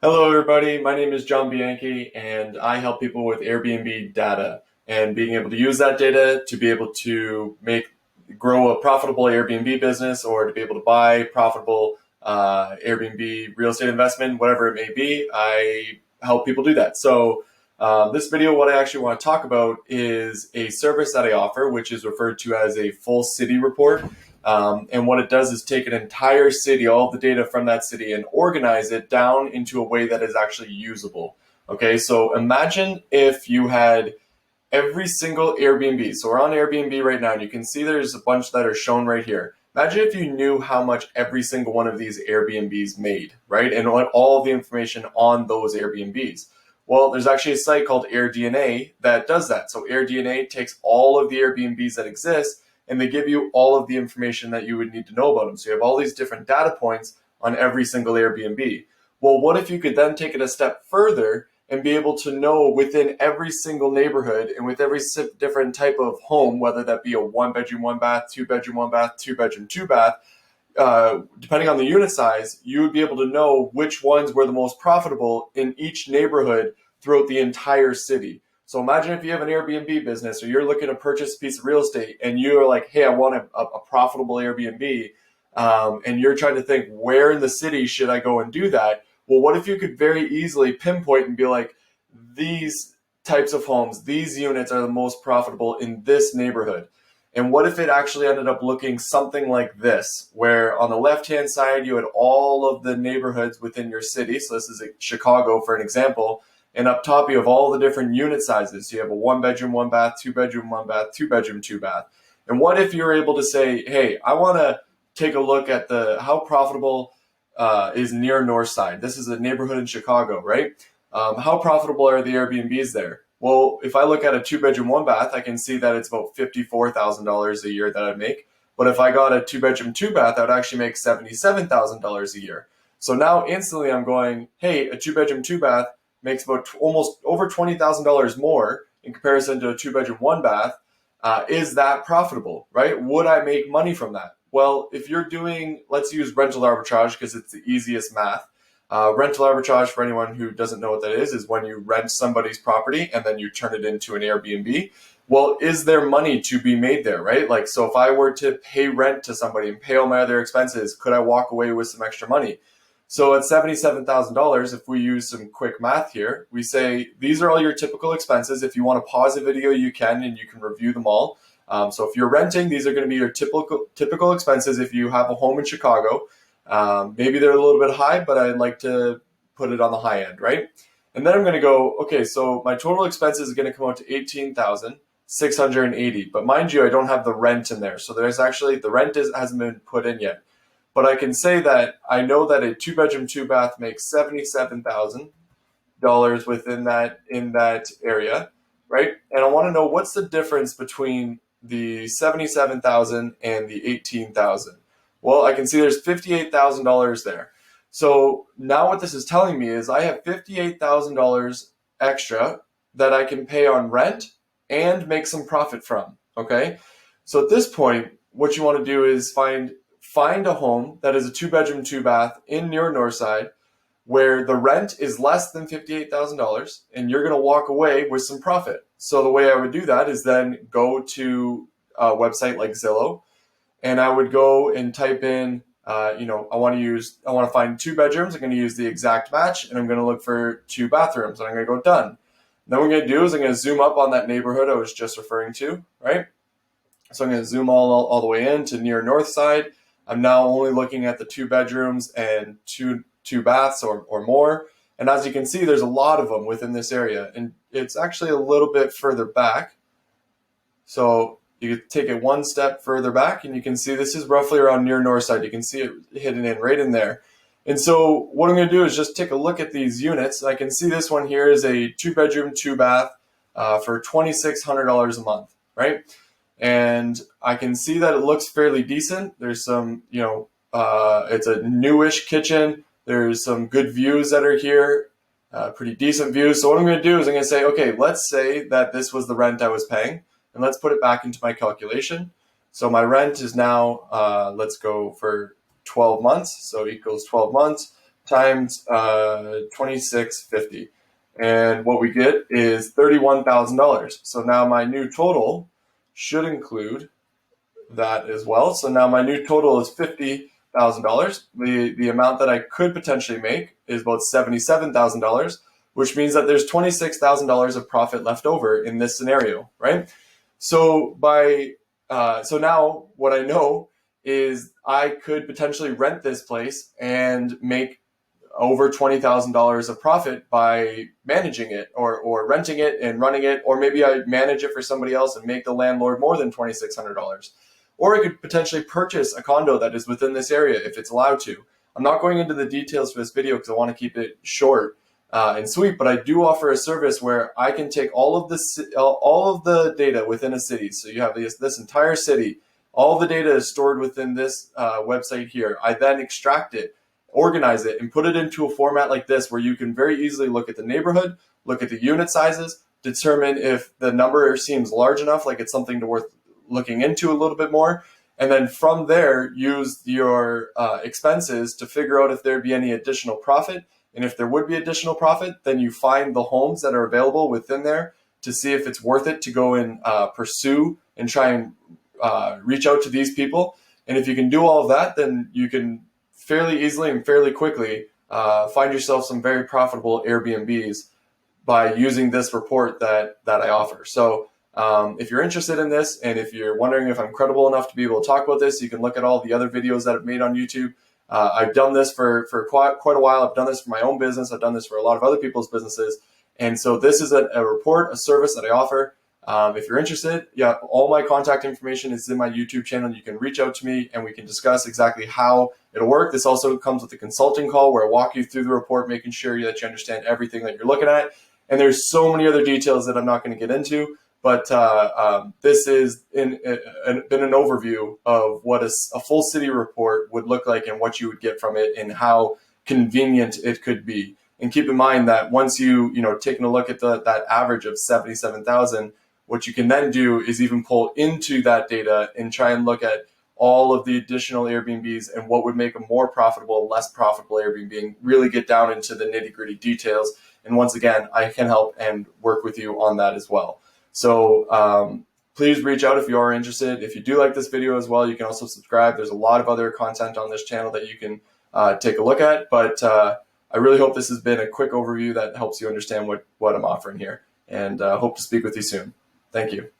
Hello, everybody. My name is John Bianchi, and I help people with Airbnb data and being able to use that data to be able to grow a profitable Airbnb business or to be able to buy profitable Airbnb real estate investment, whatever it may be. I help people do that. This video, what I actually want to talk about is a service that I offer, which is referred to as a full city report. And what it does is take an entire city, all of the data from that city, and organize it down into a way that is actually usable. Okay, so imagine if you had every single Airbnb. So we're on Airbnb right now, and you can see there's a bunch that are shown right here. Imagine if you knew how much every single one of these Airbnbs made, right? And all the information on those Airbnbs. Well, there's actually a site called Airdna that does that. So Airdna takes all of the Airbnbs that exist and they give you all of the information that you would need to know about them. So you have all these different data points on every single Airbnb. Well, what if you could then take it a step further and be able to know within every single neighborhood and with every different type of home, whether that be a 1 bedroom, 1 bath, 2 bedroom, 1 bath, 2 bedroom, 2 bath, depending on the unit size, you would be able to know which ones were the most profitable in each neighborhood throughout the entire city. So imagine if you have an Airbnb business or you're looking to purchase a piece of real estate and you're like, hey, I want a profitable Airbnb, and you're trying to think, where in the city should I go and do that? Well, what if you could very easily pinpoint and be like, these types of homes, these units are the most profitable in this neighborhood? And what if it actually ended up looking something like this, where on the left-hand side, you had all of the neighborhoods within your city. So this is Chicago, for an example. And up top, you have all the different unit sizes. So you have a 1 bedroom, 1 bath, 2 bedroom, 1 bath, 2 bedroom, 2 bath. And what if you're able to say, hey, I want to take a look at how profitable is near North Side. This is a neighborhood in Chicago, right? How profitable are the Airbnbs there? Well, if I look at a 2 bedroom, 1 bath, I can see that it's about $54,000 a year that I'd make. But if I got a 2 bedroom, 2 bath, I would actually make $77,000 a year. So now instantly I'm going, hey, a 2 bedroom, 2 bath makes about almost over $20,000 more in comparison to a 2 bedroom, 1 bath. Is that profitable, right? Would I make money from that? Well, if you're doing, let's use rental arbitrage because it's the easiest math. Rental arbitrage, for anyone who doesn't know what that is when you rent somebody's property and then you turn it into an Airbnb. Well, is there money to be made there, right? Like, so if I were to pay rent to somebody and pay all my other expenses, could I walk away with some extra money? So at $77,000, if we use some quick math here, we say these are all your typical expenses. If you want to pause a video, you can, and you can review them all. So if you're renting, these are going to be your typical expenses if you have a home in Chicago. Maybe they're a little bit high, but I'd like to put it on the high end, right? And then I'm going to go, okay, so my total expenses is going to come out to $18,680. But mind you, I don't have the rent in there. So there's actually, the rent hasn't been put in yet. But I can say that I know that a 2 bedroom, 2 bath makes $77,000 in that area, right? And I want to know what's the difference between the 77,000 and the 18,000. Well, I can see there's $58,000 there. So now what this is telling me is I have $58,000 extra that I can pay on rent and make some profit from. Okay, so at this point, what you want to do is find a home that is a 2 bedroom, 2 bath in near Northside where the rent is less than $58,000 and you're going to walk away with some profit. So the way I would do that is then go to a website like Zillow and I would go and type in, I want to find 2 bedrooms. I'm going to use the exact match and I'm going to look for 2 bathrooms and I'm going to go done. Then what I'm going to do is I'm going to zoom up on that neighborhood I was just referring to, right? So I'm going to zoom all the way in to near North Side. I'm now only looking at the 2 bedrooms and two baths or more. And as you can see, there's a lot of them within this area. And it's actually a little bit further back. So you can take it one step further back and you can see this is roughly around near North Side. You can see it hidden in right in there. And so what I'm going to do is just take a look at these units. I can see this one here is a 2 bedroom, 2 bath for $2,600 a month, right? And I can see that it looks fairly decent. There's some, it's a newish kitchen. There's some good views that are here, pretty decent views. So what I'm going to do is I'm going to say, okay, let's say that this was the rent I was paying, and let's put it back into my calculation. So my rent is now, let's go for 12 months, so equals 12 months. times 2650. And what we get is $31,000. So now my new total should include that as well. So now my new total is $50,000. The amount that I could potentially make is about $77,000, which means that there's $26,000 of profit left over in this scenario, right? So so now what I know is I could potentially rent this place and make over $20,000 of profit by managing it or renting it and running it, or maybe I manage it for somebody else and make the landlord more than $2,600. Or I could potentially purchase a condo that is within this area if it's allowed to. I'm not going into the details for this video because I want to keep it short and sweet, but I do offer a service where I can take all of the data within a city. So you have this entire city, all the data is stored within this website here. I then extract it, organize it, and put it into a format like this where you can very easily look at the neighborhood, look at the unit sizes, determine if the number seems large enough, like it's something worth looking into a little bit more, and then from there use your expenses to figure out if there'd be any additional profit. And if there would be additional profit, then you find the homes that are available within there to see if it's worth it to go and pursue and try and reach out to these people. And if you can do all of that, then you can fairly easily and fairly quickly find yourself some very profitable Airbnbs by using this report that I offer. So if you're interested in this, and if you're wondering if I'm credible enough to be able to talk about this, you can look at all the other videos that I've made on YouTube. I've done this for quite a while. I've done this for my own business. I've done this for a lot of other people's businesses. And so this is a report, a service that I offer. If you're interested, yeah, all my contact information is in my YouTube channel. You can reach out to me and we can discuss exactly how it'll work. This also comes with a consulting call where I walk you through the report, making sure that you understand everything that you're looking at. And there's so many other details that I'm not going to get into. But this is been an overview of what a full city report would look like and what you would get from it and how convenient it could be. And keep in mind that once taking a look at that average of 77,000, what you can then do is even pull into that data and try and look at all of the additional Airbnbs and what would make a more profitable, less profitable Airbnb, and really get down into the nitty-gritty details. And once again, I can help and work with you on that as well. So please reach out if you are interested. If you do like this video as well, you can also subscribe. There's a lot of other content on this channel that you can take a look at. But I really hope this has been a quick overview that helps you understand what I'm offering here. And hope to speak with you soon. Thank you.